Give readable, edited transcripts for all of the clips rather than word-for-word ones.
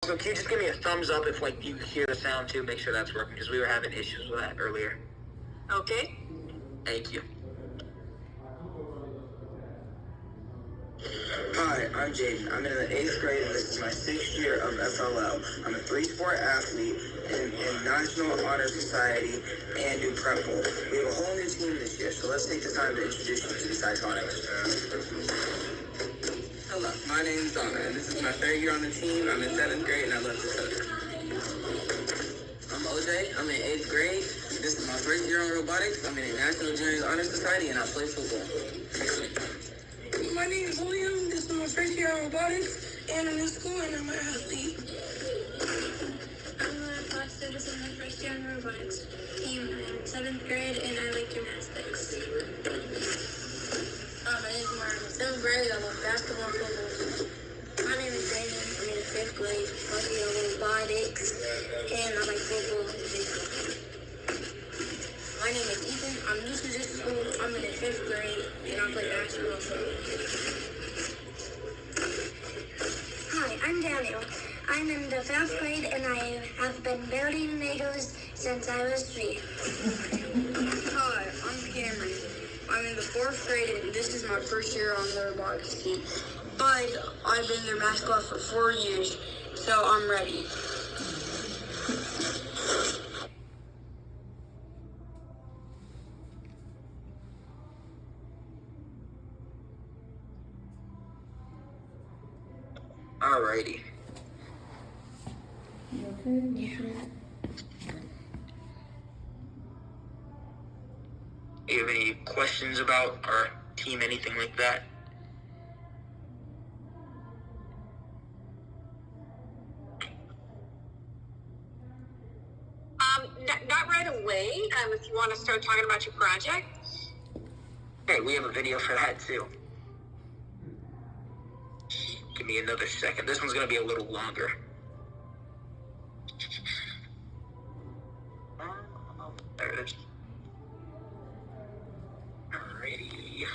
Also, can you just give me a thumbs up if like you hear the sound too? Make sure that's working because we were having issues with that earlier. Okay. Thank you. Hi, I'm Jaden. I'm in the 8th grade and this is my 6th year of FLL. I'm a 3-sport athlete in National Honor Society and do prep bowl. We have a whole new team this year, so let's take the time to introduce you to the Titonics. Hello, my name's Donna, and this is my 3rd year on the team. I'm in 7th grade and I love the subject. I'm OJ. I'm in 8th grade. This is my 1st year on robotics. I'm in a National Junior Honor Society and I play football. My name is William. This is my 1st year on robotics, and I'm in school, and I'm an athlete. I'm Foster. This is my 1st year on robotics team. I'm in 7th grade, and I like gymnastics. My name is Martin. In 7th grade, I love basketball and football. My name is Damon. I'm in 5th grade, 1st year on robotics, and I like football and baseball. My name is Ethan. I'm new to this school. I'm in the 5th grade, and I play basketball and football. Hi, I'm Daniel. I'm in the 5th grade, and I have been building Legos since I was 3. Hi, I'm Cameron. I'm in the 4th grade, and this is my 1st year on the robotics team. But I've been their mascot for 4 years, so I'm ready. Alrighty. You okay? Yeah. Do you have any questions about our team, anything like that? Not right away. If you want to start talking about your project. Okay, we have a video for that too. Give me another second. This one's gonna be a little longer. There it is. Alrighty.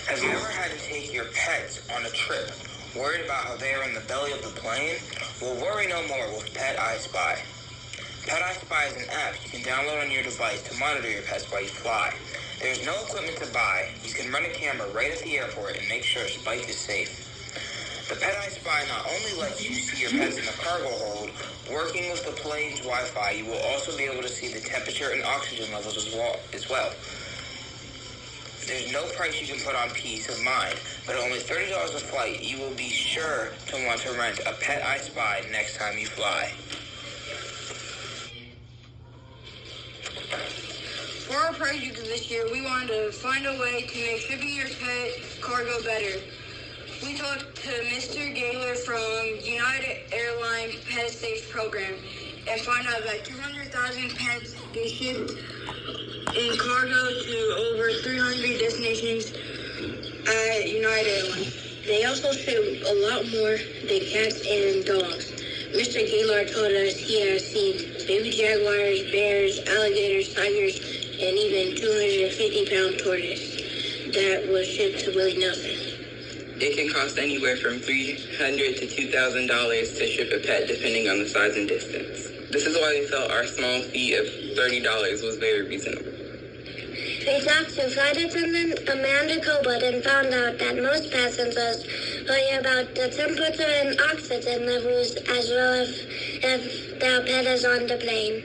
Have you ever had to take your pets on a trip, worried about how they are in the belly of the plane? Well, worry no more with Pet I Spy. Pet I Spy is an app you can download on your device to monitor your pets while you fly. There's no equipment to buy. You can run a camera right at the airport and make sure its bike is safe. The Pet I Spy not only lets you see your pets in the cargo hold, working with the plane's Wi-Fi, you will also be able to see the temperature and oxygen levels as well. There's no price you can put on peace of mind, but at only $30 a flight, you will be sure to want to rent a Pet I Spy next time you fly. For our project this year, we wanted to find a way to make shipping your pet cargo better. We talked to Mr. Gaylor from United Airlines Pet Safe Program and found out that 200,000 pets get shipped in cargo to over 300 destinations at United Airlines. They also ship a lot more than cats and dogs. Mr. Gaylord told us he has seen baby jaguars, bears, alligators, tigers, and even 250-pound tortoise that was shipped to Willie Nelson. It can cost anywhere from $300 to $2,000 to ship a pet, depending on the size and distance. This is why we felt our small fee of $30 was very reasonable. We talked to flight attendant Amanda Colbert and found out that most passengers worry about the temperature and oxygen levels as well as if their pet is on the plane.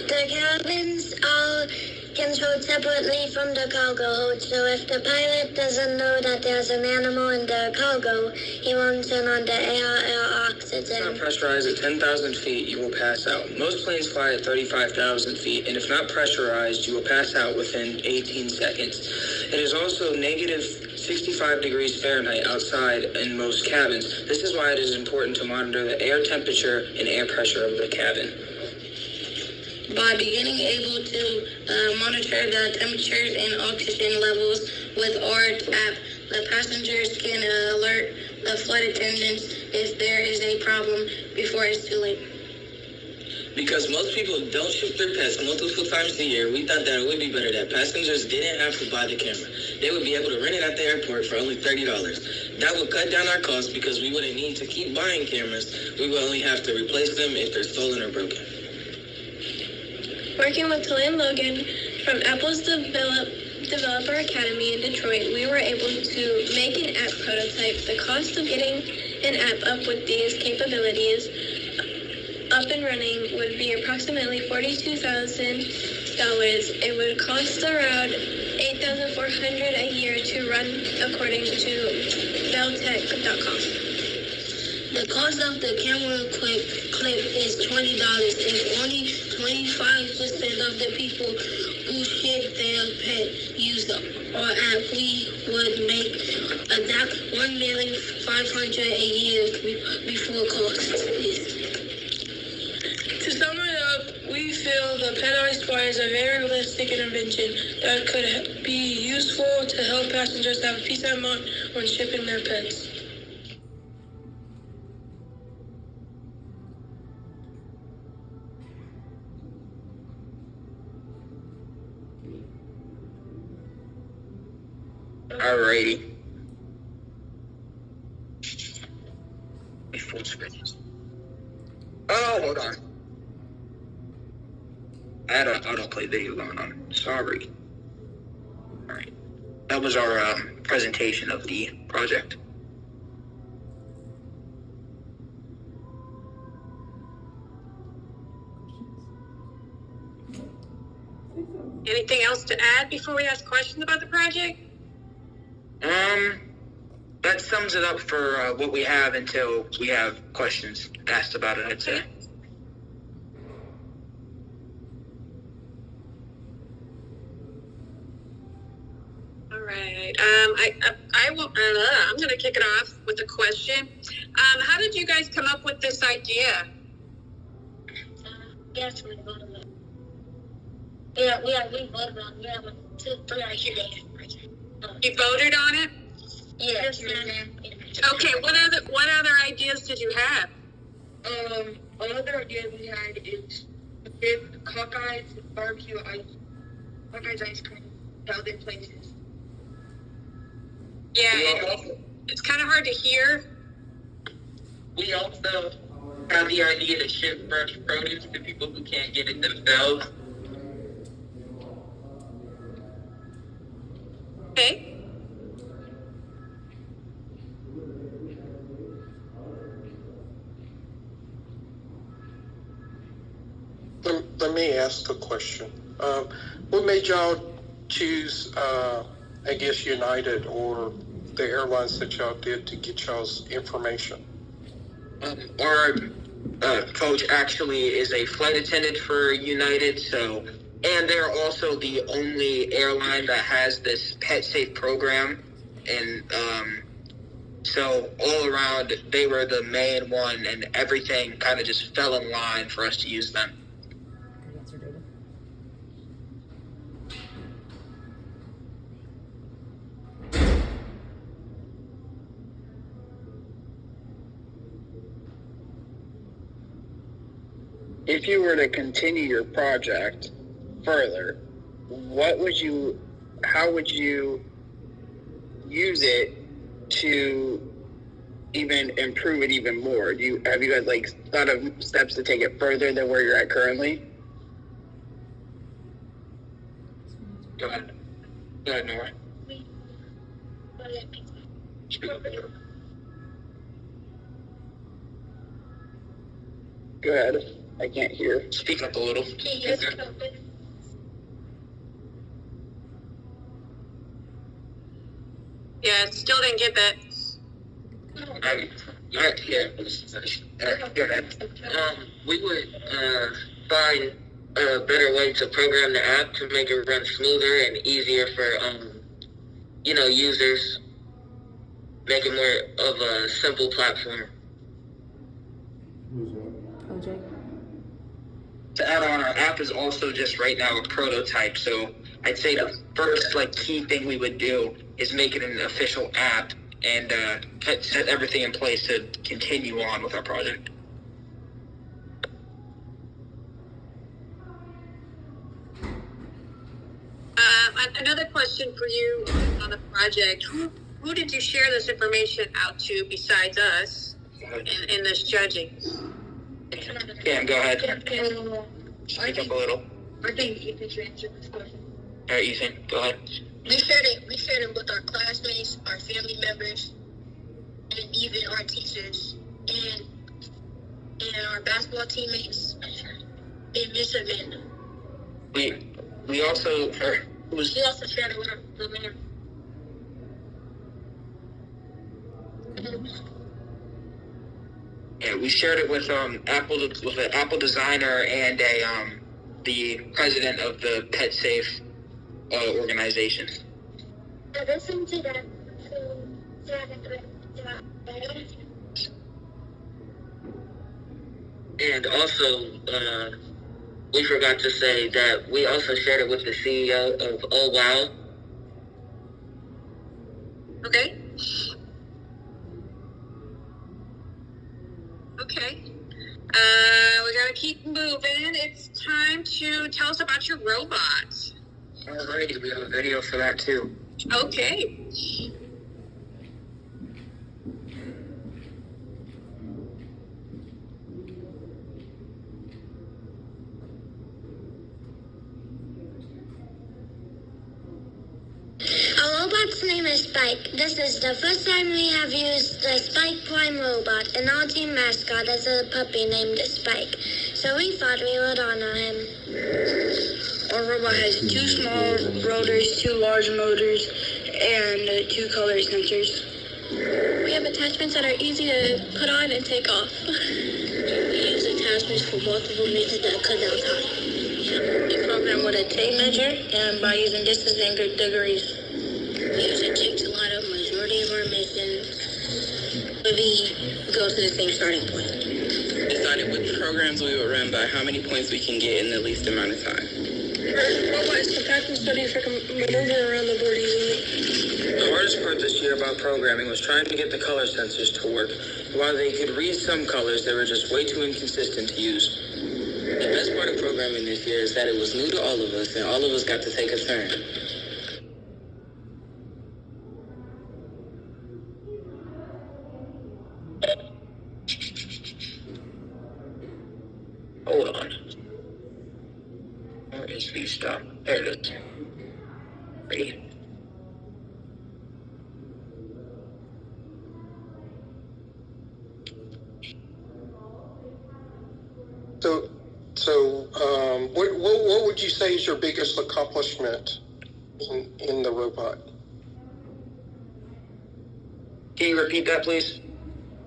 The cabins are controlled separately from the cargo hold, so if the pilot doesn't know that there's an animal in the cargo, he won't turn on the air or oxygen. If not pressurized at 10,000 feet, you will pass out. Most planes fly at 35,000 feet, and if not pressurized, you will pass out within 18 seconds. It is also negative 65 degrees Fahrenheit outside in most cabins. This is why it is important to monitor the air temperature and air pressure of the cabin. By beginning able to monitor the temperatures and oxygen levels with our app, the passengers can alert the flight attendants if there is a problem before it's too late. Because most people don't ship their pets multiple times a year, we thought that it would be better that passengers didn't have to buy the camera. They would be able to rent it at the airport for only $30. That would cut down our costs because we wouldn't need to keep buying cameras. We would only have to replace them if they're stolen or broken. Working with Tully and Logan from Apple's Developer Academy in Detroit, we were able to make an app prototype. The cost of getting an app up with these capabilities up and running would be approximately $42,000. It would cost around $8,400 a year to run, according to belltech.com. The cost of the camera clip is $20. If only 25% of the people who ship their pet use our app, we would make $1,500,000 a year before cost is. To sum it up, we feel the Pet I Spy is a very realistic invention that could be useful to help passengers have peace of mind when shipping their pets. Alrighty. Full screen. Oh, hold on. I had an autoplay video going on. Sorry. Alright. That was our presentation of the project. Anything else to add before we ask questions about the project? That sums it up for what we have until we have questions asked about it, I'd say. All right. I'm going to kick it off with a question. How did you guys come up with this idea? Yes, we voted on it. Yeah, we voted on it. We have 2, 3 ideas. You voted on it? Yes. Okay. What other ideas did you have? Another idea we had is give Hawkeye's barbecue Hawkeye's ice cream to other places. Yeah, it's kind of hard to hear. We also have the idea to ship fresh produce to people who can't get it themselves. Okay. Let me ask a question. What made y'all choose, I guess, United or the airlines that y'all did to get y'all's information? Our coach actually is a flight attendant for United, and they're also the only airline that has this pet safe program, and so all around they were the main one, and everything kind of just fell in line for us to use them. If you were to continue your project further, how would you use it to even improve it even more? Have you guys thought of steps to take it further than where you're at currently? Go ahead, Nora. Go ahead. I can't hear. Speak up a little. Yeah, still didn't get that. We would find a better way to program the app to make it run smoother and easier for users. Make it more of a simple platform. To add on, our app is also just right now a prototype, so I'd say the first key thing we would do is make it an official app and set everything in place to continue on with our project. question for you on the project. Who did you share this information out to besides us in this judging? Yeah, go ahead. Speak up a little. I think Ethan should answer this question. All right, Ethan, go ahead. We shared it with our classmates, our family members, and even our teachers and our basketball teammates and Miss Amanda. We also shared it with the mayor. Yeah, we shared it with an Apple designer and the president of the Pet Safe organization. Listen to that. And also, we forgot to say that we also shared it with the CEO of Oh Wow. Okay. Okay. We gotta keep moving. It's time to tell us about your robot. Alrighty, we have a video for that too. Okay. Our robot's name is Spike. This is the first time we have used the Spike Prime robot, and our team mascot is a puppy named Spike. So we thought we would honor him. Our robot has 2 small rotors, 2 large motors, and 2 color sensors. We have attachments that are easy to put on and take off. We use attachments for multiple meters that cut down time. We program with a tape measure and by using distance and degrees. We use a jig to line up majority of our missions, but we go to the same starting point. We decided which programs we would run by how many points we can get in the least amount of time. Our robot is compact and steady so it can maneuver around the board easily. The hardest part this year about programming was trying to get the color sensors to work. While they could read some colors, they were just way too inconsistent to use. The best part of programming this year is that it was new to all of us, and all of us got to take a turn. Hold on. Where is the stop? There it is. Ready? So, what would you say is your biggest accomplishment in the robot? Can you repeat that, please?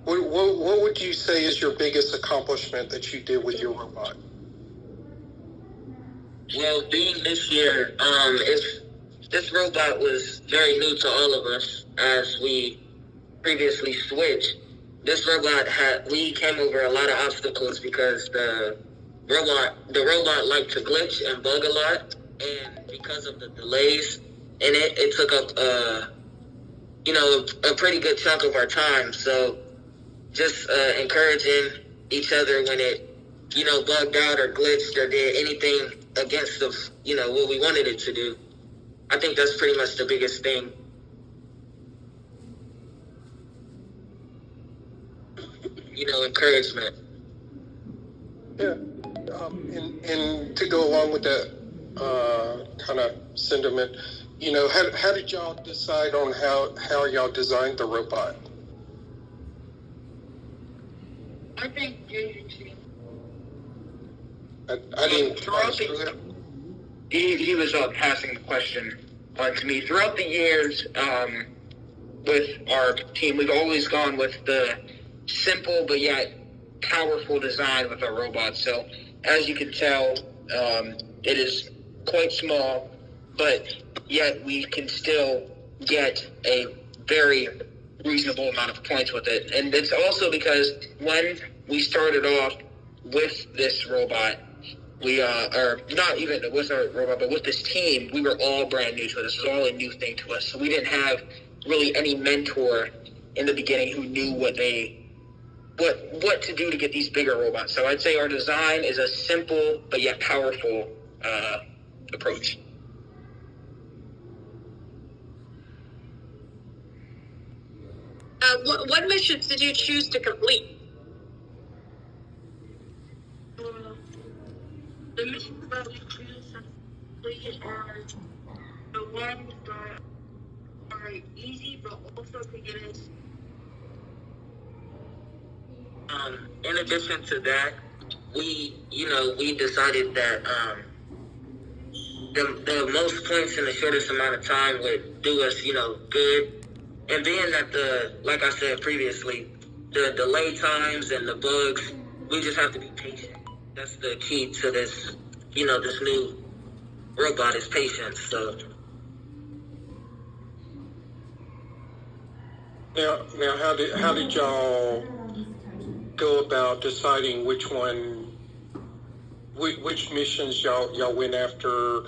What would you say is your biggest accomplishment that you did with your robot? Well, being this year, this robot was very new to all of us as we previously switched. This robot we came over a lot of obstacles because the robot liked to glitch and bug a lot, and because of the delays in it, it took up a pretty good chunk of our time. So just encouraging each other when it bugged out or glitched or did anything against what we wanted it to do. I think that's pretty much the biggest thing. Encouragement. Yeah, and to go along with that kind of sentiment, how did y'all decide on how y'all designed the robot? I think I didn't. He was passing the question on to me. Throughout the years, with our team, we've always gone with the simple but yet powerful design with our robots. So as you can tell, it is quite small, but yet we can still get a very reasonable amount of points with it. And it's also because when we started off with this robot, or not even with our robot, but with this team, we were all brand new to it. This was all a new thing to us. So we didn't have really any mentor in the beginning who knew what to do to get these bigger robots. So I'd say our design is a simple but yet powerful approach. What missions did you choose to complete? The missions that we choose to complete are the ones that are easy, but also to get us. In addition to that, we decided that the most points in the shortest amount of time would do us, good. And being that like I said previously, the delay times and the bugs, we just have to be patient. That's the key to this, this new robot is patience. So now, how did y'all go about deciding which missions y'all went after?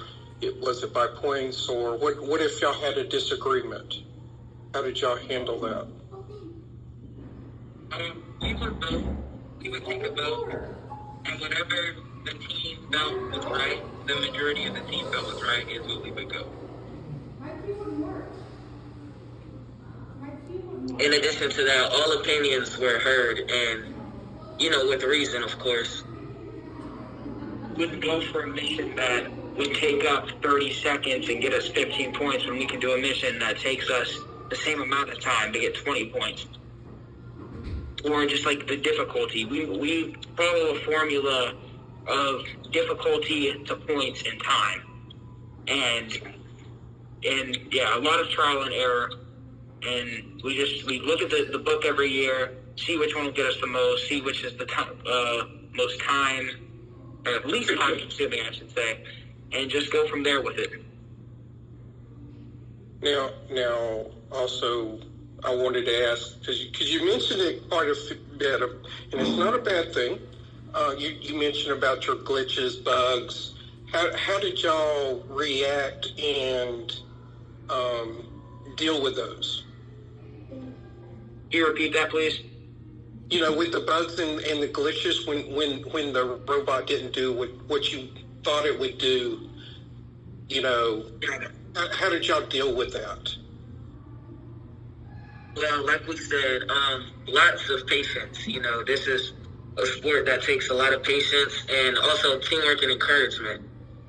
Was it by points, or what if y'all had a disagreement? How did y'all handle that? we would take a vote, and whatever the team felt was right, the majority of the team felt was right, is what we would go. In addition to that, all opinions were heard, and with reason, of course. Wouldn't go for a mission that would take up 30 seconds and get us 15 points when we can do a mission that takes us the same amount of time to get 20 points. Or just like the difficulty. We follow a formula of difficulty to points and time. And yeah, a lot of trial and error. And we look at the book every year, see which one will get us the most, see which is the most time, or least time consuming, I should say, and just go from there with it. Now, also, I wanted to ask, because you mentioned it quite a bit, and it's not a bad thing. You mentioned about your glitches, bugs. How did y'all react and deal with those? Can you repeat that, please? With the bugs and the glitches, when the robot didn't do what you thought it would do, how did y'all deal with that? Well, like we said, lots of patience. This is a sport that takes a lot of patience and also teamwork and encouragement.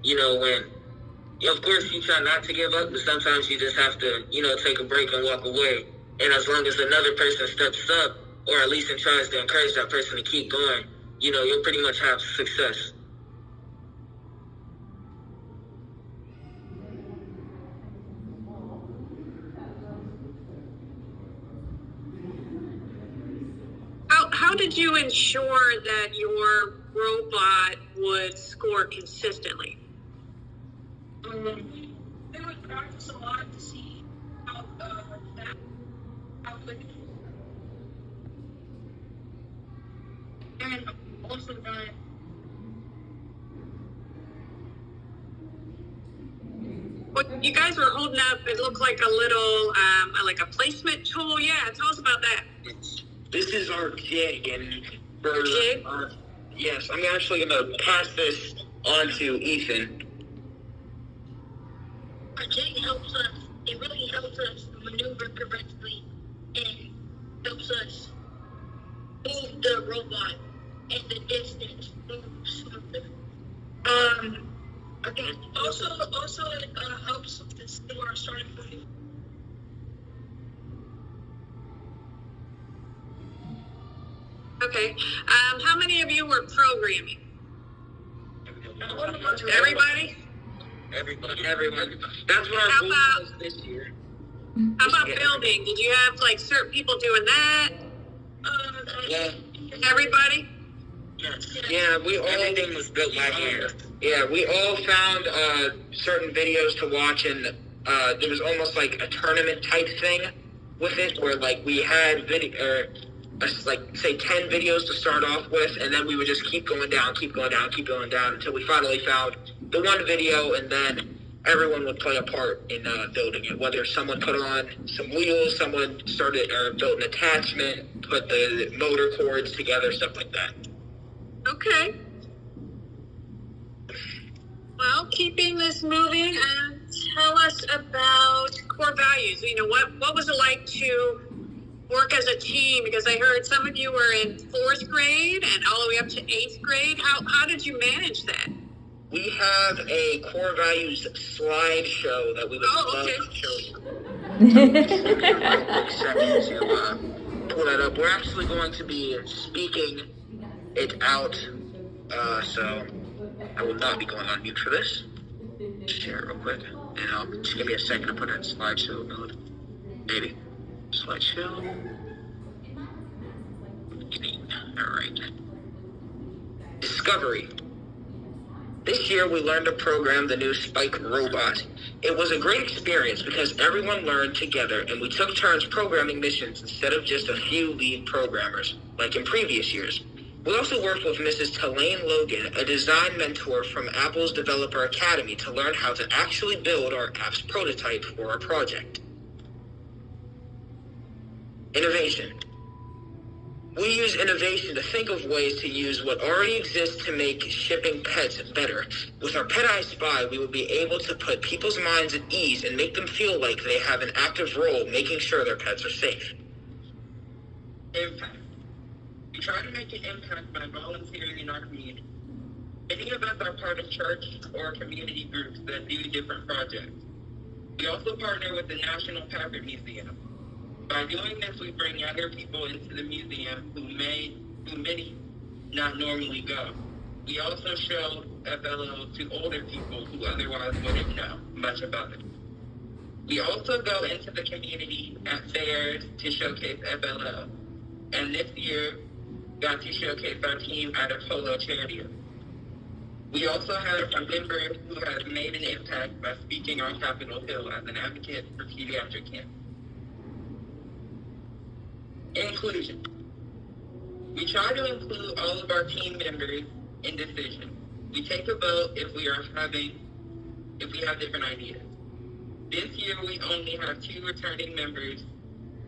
Of course, you try not to give up, but sometimes you just have to, take a break and walk away. And as long as another person steps up, or at least tries to encourage that person to keep going, you'll pretty much have success. How did you ensure that your robot would score consistently? They would practice a lot to see how quick, and also that. What you guys were holding up, it looked like a little, like a placement tool. Yeah, tell us about that. This is our jig, and for jig? Yes, I'm actually going to pass this on to Ethan. Our jig helps us. It really helps us maneuver correctly and helps us move the robot and the distance move smoother. Okay. Also, it helps to see our starting point. Okay. How many of you were programming? Everybody? Everyone. That's what our goal was this year. How about building? Did you have like certain people doing that? Yeah. Everybody? Yeah, everything was built by hand. Yeah, we all found certain videos to watch, and there was almost like a tournament type thing with it, where like we had like say 10 videos to start off with, and then we would just keep going down until we finally found the one video, and then everyone would play a part in building it. Whether someone put on some wheels, someone started or built an attachment, put the motor cords together, stuff like that. Okay. Well, keeping this moving, tell us about core values. What was it like to work as a team? Because I heard some of you were in 4th grade and all the way up to 8th grade. How did you manage that? We have a core values slideshow that we would love to show you. So just give me a real quick second to pull that up. We're actually going to be speaking it out, so I will not be going on mute for this. Share it real quick, and just give me a second to put it in slideshow mode. Maybe. Slideshow. Alright. Discovery. This year we learned to program the new Spike robot. It was a great experience because everyone learned together and we took turns programming missions instead of just a few lead programmers, like in previous years. We also worked with Mrs. Telaine Logan, a design mentor from Apple's Developer Academy, to learn how to actually build our app's prototype for our project. Innovation. We use innovation to think of ways to use what already exists to make shipping pets better. With our Pet I Spy, we will be able to put people's minds at ease and make them feel like they have an active role making sure their pets are safe. Impact. We try to make an impact by volunteering in our community. Many of us are part of church or community groups that do different projects. We also partner with the National Packard Museum. By doing this, we bring younger people into the museum who many not normally go. We also show FLO to older people who otherwise wouldn't know much about it. We also go into the community at fairs to showcase FLO. And this year, got to showcase our team at a polo charity. We also have a member who has made an impact by speaking on Capitol Hill as an advocate for pediatric cancer. Inclusion. We try to include all of our team members in decisions. We take a vote if we have different ideas. This year we only have 2 returning members,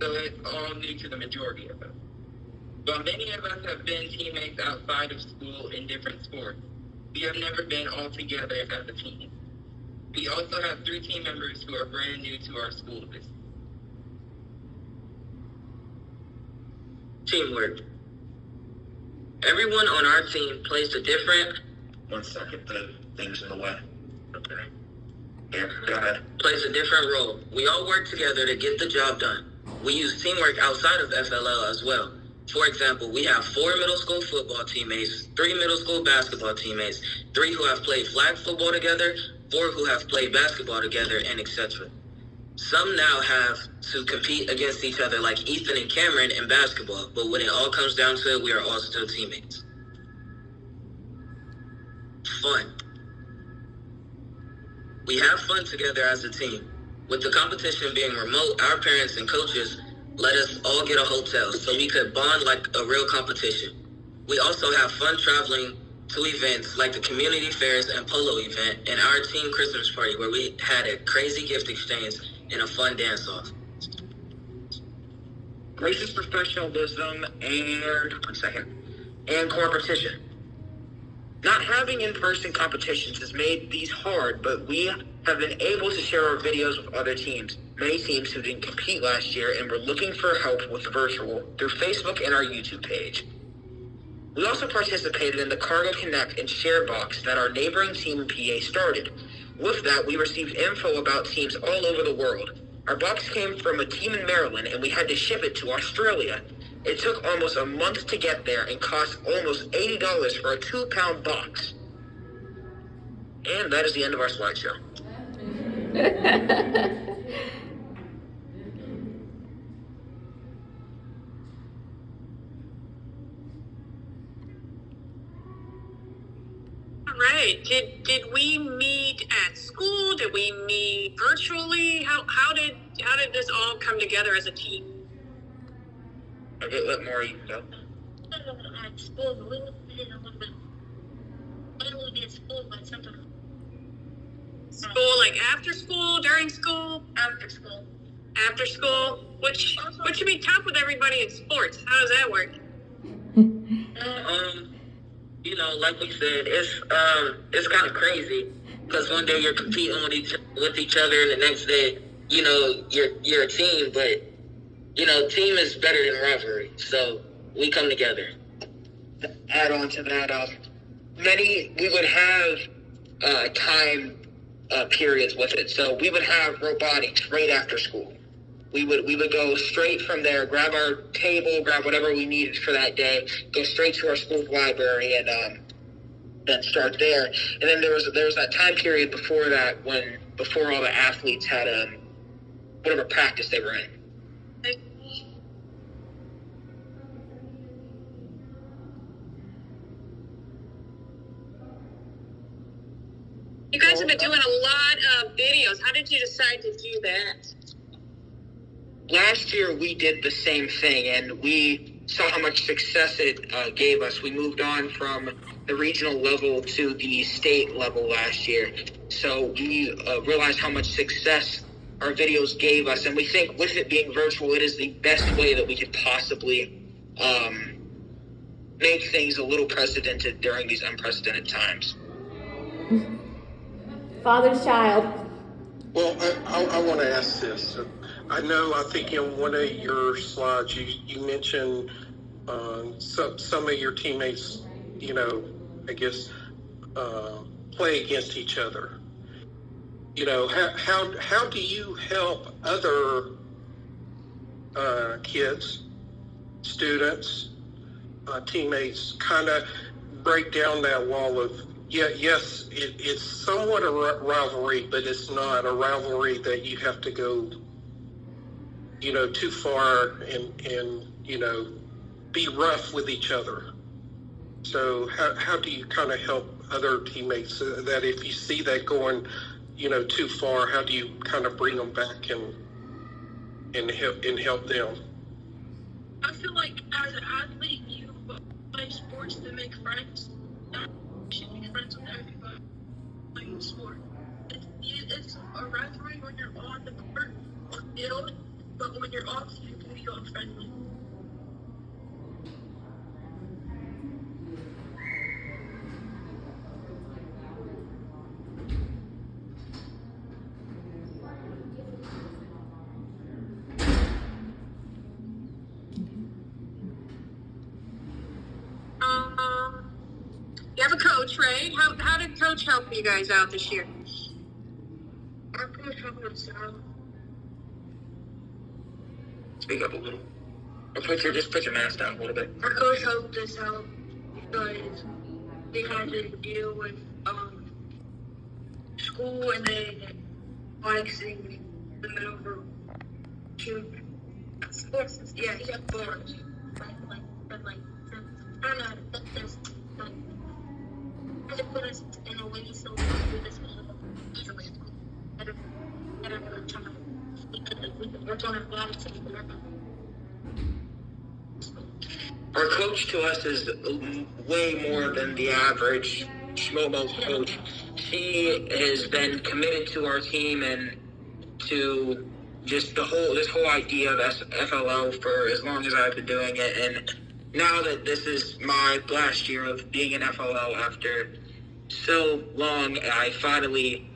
so it's all new to the majority of us. While many of us have been teammates outside of school in different sports, we have never been all together as a team. We also have 3 team members who are brand new to our school this year. Teamwork. Everyone on our team plays a different... One second, the thing's in the way. Okay. Yeah, go ahead. Plays a different role. We all work together to get the job done. We use teamwork outside of FLL as well. For example, we have 4 middle school football teammates, 3 middle school basketball teammates, 3 who have played flag football together, 4 who have played basketball together, and etc. Some now have to compete against each other like Ethan and Cameron in basketball, but when it all comes down to it, we are all still teammates. Fun. We have fun together as a team. With the competition being remote, our parents and coaches let us all get a hotel so we could bond like a real competition. We also have fun traveling to events like the community fairs and polo event and our team Christmas party where we had a crazy gift exchange and a fun dance-off. Gracious professionalism and competition. Not having in-person competitions has made these hard, but we have been able to share our videos with other teams. Many teams who didn't compete last year and were looking for help with virtual through Facebook and our YouTube page. We also participated in the Cargo Connect and Share box that our neighboring team in PA started. With that, we received info about teams all over the world. Our box came from a team in Maryland and we had to ship it to Australia. It took almost a month to get there and cost almost $80 for a 2-pound box. And that is the end of our slideshow. All right. Did we meet at school? Did we meet virtually? How did this all come together as a team? Okay, let Maury go. At school, we did a little bit. When we did school, but sometimes. School, like after school, during school? After school. After school? Which should be tough with everybody in sports. How does that work? You know, like we said, it's kind of crazy because one day you're competing with each other, and the next day, you know, you're a team, but team is better than rivalry, so we come together. Add on to that, we would have time periods with it. So we would have robotics right after school. We would go straight from there, grab our table, grab whatever we needed for that day, go straight to our school's library, and then start there. And then there was that time period before that before all the athletes had whatever practice they were in. You guys have been doing a lot of videos. How did you decide to do that? Last year we did the same thing, and we saw how much success it gave us. We moved on from the regional level to the state level last year. So we realized how much success our videos gave us, and we think with it being virtual, it is the best way that we could possibly make things a little precedented during these unprecedented times. Father's child. Well, I want to ask this. I think in one of your slides you mentioned some of your teammates, play against each other. How do you help other kids, students, teammates kind of break down that wall of, yes, it's somewhat a rivalry, but it's not a rivalry that you have to go, too far and be rough with each other. So how do you kind of help other teammates that if you see that going, too far, how do you kind of bring them back and help them? I feel like as an athlete, you play sports to make friends. You should be friends with everybody playing sport. It's a rivalry when you're on the court or field, but when you're off, you can be all friendly. You have a coach, right? How did Coach help you guys out this year? Our coach helped us out. Speak up a little. Or put your mask down a little bit. Our coach helped us out because they had to deal with school and then boxing the middle of sports. Yeah, he had sports. I don't know. There's to put us in a way so we can do this easily. I don't know time. We're doing a lot of things. Our coach to us is way more than the average schmomo coach. She has been committed to our team and to just this whole idea of FLO for as long as I've been doing it. And now that this is my last year of being an FLO after so long, I finally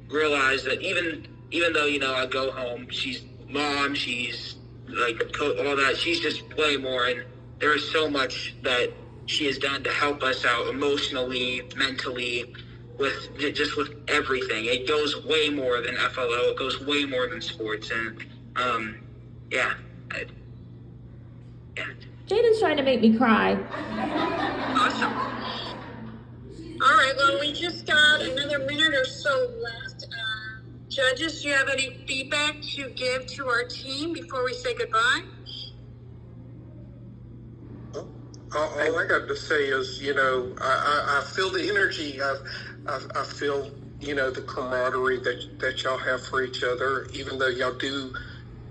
realized that even though, I go home, she's mom, she's like all that, she's just way more. And there is so much that she has done to help us out emotionally, mentally, with everything. It goes way more than FLO. It goes way more than sports. And yeah. Jaden's trying to make me cry. Awesome. All right, well, we just got another minute or so left. Judges, do you have any feedback to give to our team before we say goodbye? All I got to say is, I feel the energy. I feel, the camaraderie that y'all have for each other, even though y'all do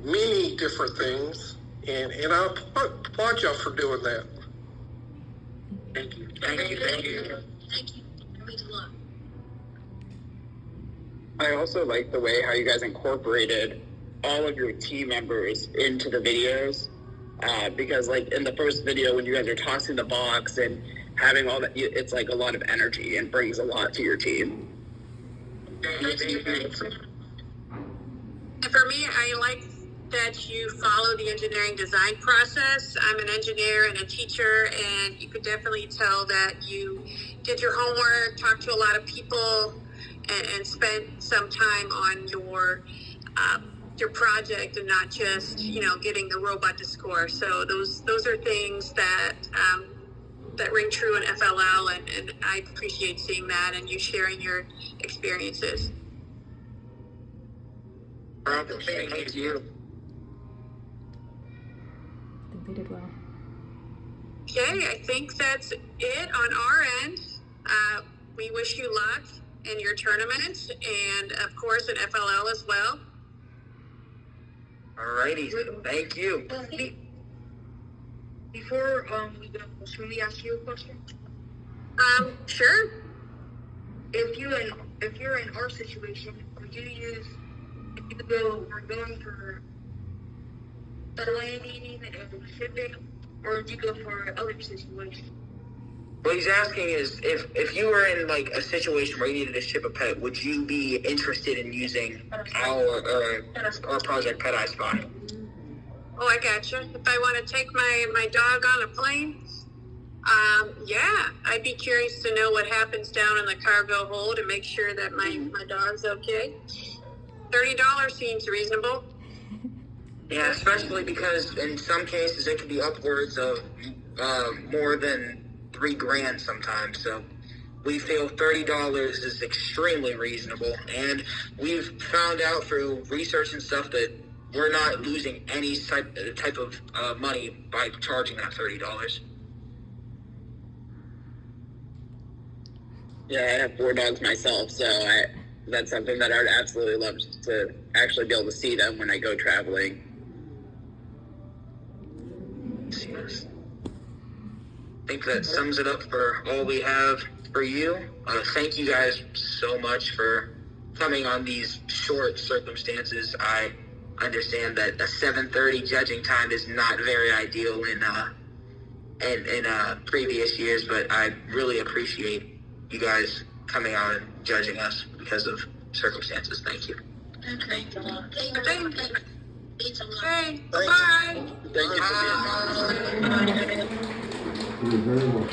many different things. And I applaud y'all for doing that. Thank you. Thank you. It means a lot. I also like the way how you guys incorporated all of your team members into the videos. Because like in the first video when you guys are tossing the box and having all that, it's like a lot of energy and brings a lot to your team. And for me, I like that you follow the engineering design process. I'm an engineer and a teacher, and you could definitely tell that you did your homework, talked to a lot of people, and spent some time on your project, and not just getting the robot to score. So those are things that that ring true in FLL, and I appreciate seeing that and you sharing your experiences. Thank you. I think they did well. Okay, I think that's it on our end. We wish you luck in your tournament, and of course in FLL as well. Alrighty, thank you. Before we go, can we ask you a question? Sure. If you're in our situation, would you we're going for the landing and shipping, or would you go for other situations? What he's asking is, if you were in like a situation where you needed to ship a pet, would you be interested in using our project Pet I Spy? Oh, I gotcha. If I want to take my dog on a plane, yeah, I'd be curious to know what happens down in the cargo hold and make sure that my dog's okay. $30 seems reasonable. Yeah, especially because in some cases it could be upwards of more than $3,000 sometimes. So we feel $30 is extremely reasonable, and we've found out through research and stuff that we're not losing any type of money by charging that $30. Yeah, I have 4 dogs myself, so that's something that I would absolutely love to actually be able to see them when I go traveling. I think that sums it up for all we have for you. Thank you guys so much for coming on these short circumstances. I understand that a 7:30 judging time is not very ideal in previous years, but I really appreciate you guys coming on and judging us because of circumstances. Thank you. Okay. Hey, bye. Thank you for being here.